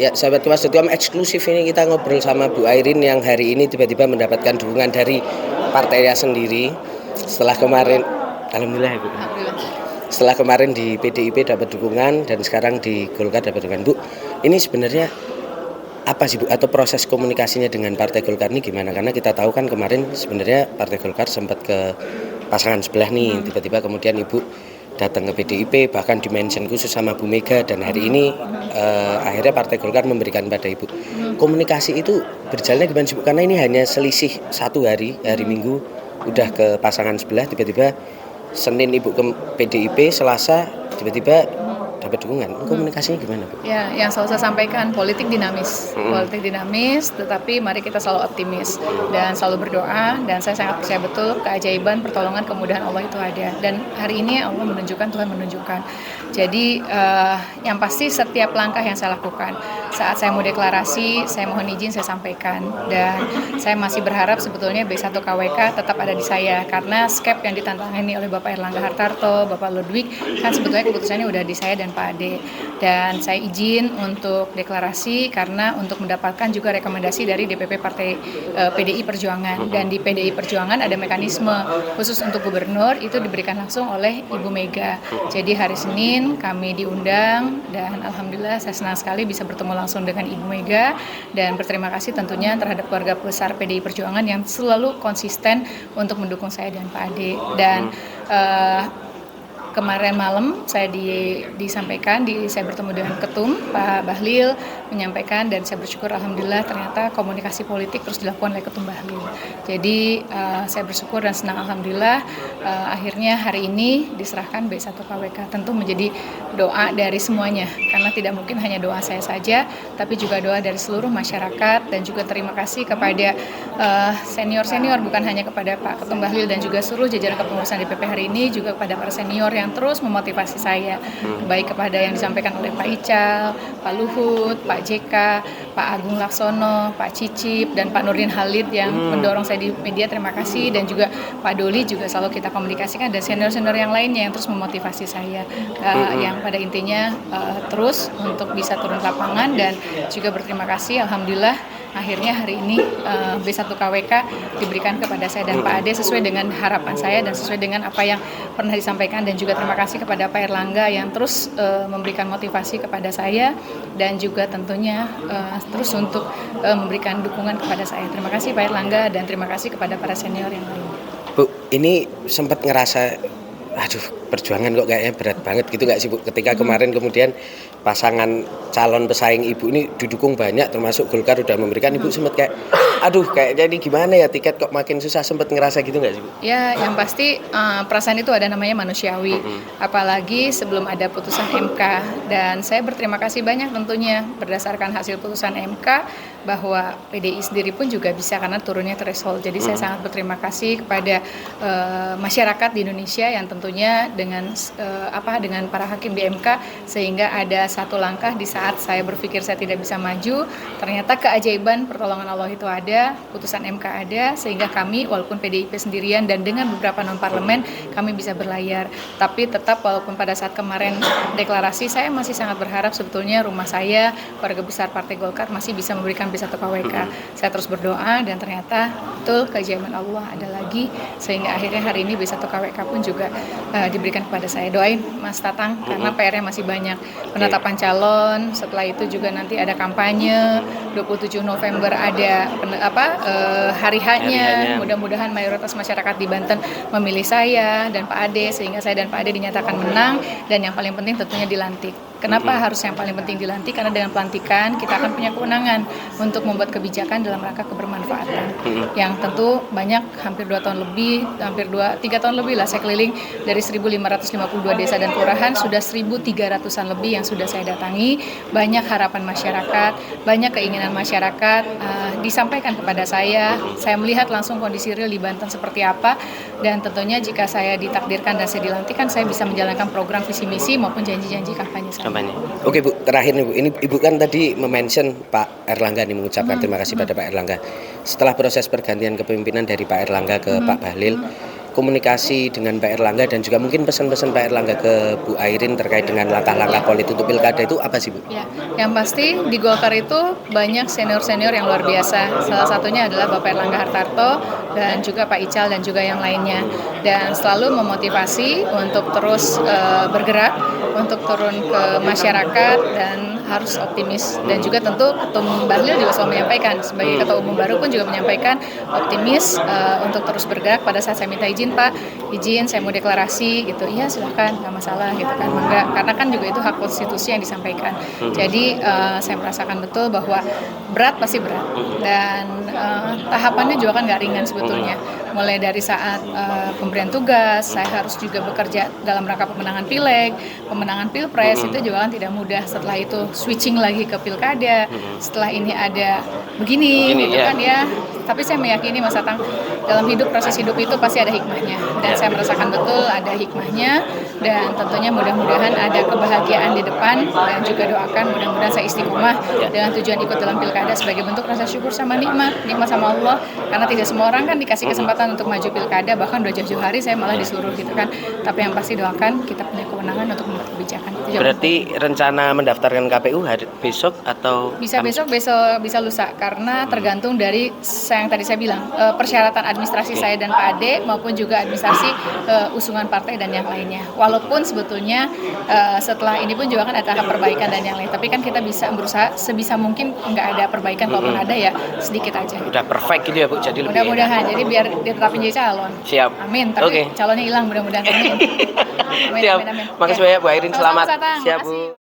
Ya, sahabat Kemas.com eksklusif ini kita ngobrol sama Bu Airin yang hari ini tiba-tiba mendapatkan dukungan dari partainya sendiri setelah kemarin, alhamdulillah Bu. Setelah kemarin di PDIP dapat dukungan dan sekarang di Golkar dapat dukungan. Bu, ini sebenarnya apa sih Bu atau proses komunikasinya dengan Partai Golkar ini gimana? Karena kita tahu kan kemarin sebenarnya Partai Golkar sempat ke pasangan sebelah nih, tiba-tiba kemudian Ibu datang ke PDIP, bahkan dimention khusus sama Bu Mega, dan hari ini akhirnya Partai Golkar memberikan pada Ibu. Komunikasi itu berjalannya gimana sih Bu? Karena ini hanya selisih satu hari Minggu udah ke pasangan sebelah, tiba-tiba Senin Ibu ke PDIP, Selasa tiba-tiba dapat dukungan. Komunikasinya gimana Bu? Ya, yang selalu saya sampaikan, politik dinamis. Politik dinamis, tetapi mari kita selalu optimis dan selalu berdoa, dan saya sangat percaya betul keajaiban, pertolongan, kemudahan Allah itu ada. Dan hari ini Allah menunjukkan, Tuhan menunjukkan. Jadi yang pasti setiap langkah yang saya lakukan, saat saya mau deklarasi, saya mohon izin saya sampaikan. Dan saya masih berharap sebetulnya B1 KWK tetap ada di saya, karena skep yang ditantangani oleh Bapak Erlangga Hartarto, Bapak Ludwig, kan sebetulnya keputusannya udah di saya dan Pak Ade. Dan saya izin untuk deklarasi karena untuk mendapatkan juga rekomendasi dari DPP Partai PDI Perjuangan. Dan di PDI Perjuangan ada mekanisme khusus untuk gubernur, itu diberikan langsung oleh Ibu Mega. Jadi hari Senin kami diundang dan alhamdulillah saya senang sekali bisa bertemu langsung dengan Ibu Mega, dan berterima kasih tentunya terhadap keluarga besar PDI Perjuangan yang selalu konsisten untuk mendukung saya dan Pak Ade. Dan kemarin malam saya disampaikan, saya bertemu dengan Ketum Pak Bahlil, menyampaikan, dan saya bersyukur alhamdulillah ternyata komunikasi politik terus dilakukan oleh Ketum Bahlil. Jadi saya bersyukur dan senang alhamdulillah akhirnya hari ini diserahkan B1 KWK. Tentu menjadi doa dari semuanya, karena tidak mungkin hanya doa saya saja, tapi juga doa dari seluruh masyarakat, dan juga terima kasih kepada senior-senior, bukan hanya kepada Pak Ketum Bahlil dan juga seluruh jajaran kepengurusan DPP hari ini, juga kepada para senior yang terus memotivasi saya, baik kepada yang disampaikan oleh Pak Ical, Pak Luhut, Pak JK, Pak Agung Laksono, Pak Cicip, dan Pak Nurdin Halid yang mendorong saya di media, terima kasih, dan juga Pak Doli juga selalu kita komunikasikan, dan senior-senior yang lainnya yang terus memotivasi saya, yang pada intinya terus untuk bisa turun ke lapangan. Dan juga berterima kasih alhamdulillah akhirnya hari ini B1 KWK diberikan kepada saya dan Pak Ade sesuai dengan harapan saya dan sesuai dengan apa yang pernah disampaikan. Dan juga terima kasih kepada Pak Erlangga yang terus memberikan motivasi kepada saya, dan juga tentunya terus untuk memberikan dukungan kepada saya. Terima kasih Pak Erlangga, dan terima kasih kepada para senior yang lain. Bu, ini sempat ngerasa perjuangan kok kayaknya berat banget gitu gak sih Bu, ketika kemarin kemudian pasangan calon pesaing Ibu ini didukung banyak, termasuk Golkar udah memberikan, Ibu sempat kayak kayaknya ini gimana ya, tiket kok makin susah, sempat ngerasa gitu gak sih Bu? Ya, yang pasti perasaan itu ada namanya manusiawi, apalagi sebelum ada putusan MK, dan saya berterima kasih banyak tentunya berdasarkan hasil putusan MK bahwa PDI sendiri pun juga bisa karena turunnya threshold. Jadi saya sangat berterima kasih kepada masyarakat di Indonesia yang tentunya dengan para hakim di MK, sehingga ada satu langkah di saat saya berpikir saya tidak bisa maju, ternyata keajaiban pertolongan Allah itu ada, putusan MK ada, sehingga kami walaupun PDIP sendirian dan dengan beberapa non parlemen kami bisa berlayar. Tapi tetap walaupun pada saat kemarin deklarasi saya masih sangat berharap sebetulnya rumah saya, keluarga besar Partai Golkar masih bisa memberikan B1 KWK. Saya terus berdoa dan ternyata betul keajaiban Allah ada lagi, sehingga akhirnya hari ini B1 KWK pun juga diberikan kepada saya. Doain Mas Tatang karena PR-nya masih banyak. Penetapan calon, setelah itu juga nanti ada kampanye, 27 November ada hari H-nya. Mudah-mudahan mayoritas masyarakat di Banten memilih saya dan Pak Ade, sehingga saya dan Pak Ade dinyatakan menang, dan yang paling penting tentunya dilantik. Kenapa harus yang paling penting dilantik? Karena dengan pelantikan kita akan punya kewenangan untuk membuat kebijakan dalam rangka kebermanfaatan. Yang tentu banyak, hampir 2 tahun lebih, hampir 3 tahun lebih lah saya keliling dari 1.552 desa dan kelurahan, sudah 1.300-an lebih yang sudah saya datangi. Banyak harapan masyarakat, banyak keinginan masyarakat disampaikan kepada saya. Saya melihat langsung kondisi real di Banten seperti apa, dan tentunya jika saya ditakdirkan dan saya dilantikan, saya bisa menjalankan program visi misi maupun janji-janji kampanye saya. Oke Bu, terakhir nih Bu, ini Ibu kan tadi mention Pak Erlangga nih, mengucapkan terima kasih pada Pak Erlangga. Setelah proses pergantian kepemimpinan dari Pak Erlangga ke Pak Bahlil, komunikasi dengan Pak Erlangga dan juga mungkin pesan-pesan Pak Erlangga ke Bu Airin terkait dengan langkah-langkah politik untuk pilkada itu apa sih Bu? Ya, yang pasti di Golkar itu banyak senior-senior yang luar biasa. Salah satunya adalah Bapak Erlangga Hartarto dan juga Pak Ical dan juga yang lainnya. Dan selalu memotivasi untuk terus bergerak, untuk turun ke masyarakat dan harus optimis. Dan juga tentu Ketua Umum Bahlil juga selalu menyampaikan, sebagai Ketua Umum baru pun juga menyampaikan optimis untuk terus bergerak. Pada saat saya minta izin, Pak, izin saya mau deklarasi gitu, iya silahkan, nggak masalah gitu kan, enggak, karena kan juga itu hak konstitusi yang disampaikan. Jadi saya merasakan betul bahwa berat pasti berat dan tahapannya juga kan nggak ringan sebetulnya. Mulai dari saat pemberian tugas, saya harus juga bekerja dalam rangka pemenangan pileg, pemenangan pilpres, itu juga kan tidak mudah. Setelah itu switching lagi ke pilkada, setelah ini ada begini gitu kan ya. Tapi saya meyakini Mas Atang, dalam hidup, proses hidup itu pasti ada hikmahnya, dan saya merasakan betul ada hikmahnya, dan tentunya mudah-mudahan ada kebahagiaan di depan, dan juga doakan mudah-mudahan saya istiqomah dengan tujuan ikut dalam pilkada sebagai bentuk rasa syukur sama nikmat sama Allah, karena tidak semua orang kan dikasih kesempatan untuk maju pilkada, bahkan udah jauh-jauh hari saya malah disuruh gitu kan. Tapi yang pasti doakan kita punya kewenangan untuk membuat kebijakan. Berarti rencana mendaftarkan KPU hari besok atau bisa besok, bisa lusa, karena tergantung dari yang tadi saya bilang, persyaratan administrasi saya dan Pak Ade maupun juga administrasi usungan partai dan yang lainnya. Walaupun sebetulnya setelah ini pun juga kan ada tahap perbaikan dan yang lain, tapi kan kita bisa berusaha sebisa mungkin nggak ada perbaikan, kalaupun ada ya sedikit aja. Udah perfect gitu ya Bu, jadi lebih mudah-mudahan jadi biar ditetapin jadi calon. Siap. Amin. Tapi calonnya hilang mudah-mudahan. Amin. Siap. Amin. Makasih banyak Bu Airin, selamat. Siap Bu.